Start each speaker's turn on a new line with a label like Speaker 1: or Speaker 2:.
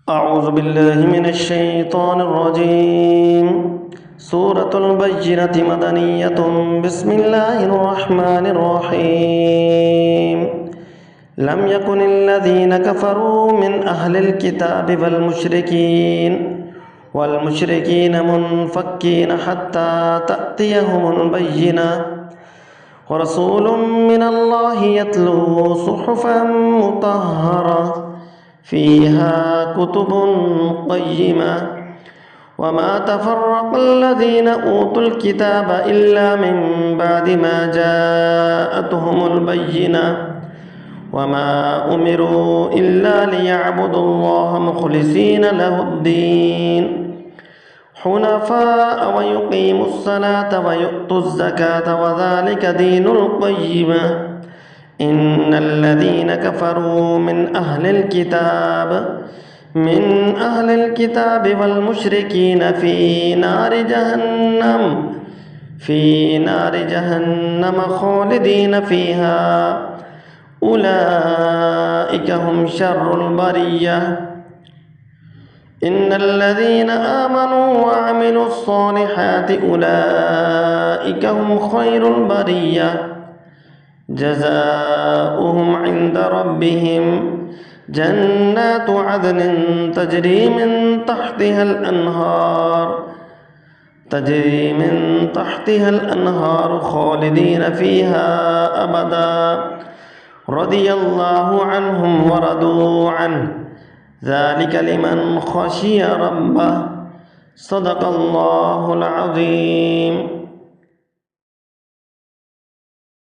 Speaker 1: أعوذ بالله من الشيطان الرجيم. سورة البينة مدنية. بسم الله الرحمن الرحيم. لم يكن الذين كفروا من أهل الكتاب والمشركين منفكين حتى تأتيهم البينة ورسول من الله يتلو صحفا مطهرة فيها كتب قيمة وما تفرق الذين أوتوا الكتاب إلا من بعد ما جاءتهم البينة وما أمروا إلا ليعبدوا الله مخلصين له الدين حنفاء ويقيموا الصلاة ويؤتوا الزكاة وذلك دين القيمة. إن الذين كفروا من أهل الكتاب والمشركين في نار جهنم خالدين فيها أولئك هم شر البرية. إن الذين آمنوا وعملوا الصالحات أولئك هم خير البرية جزاؤهم عند ربهم جنات عدن تجري من تحتها الأنهار خالدين فيها أبدا رضي الله عنهم ورضوا عنه ذلك لمن خشي ربه. صدق الله العظيم.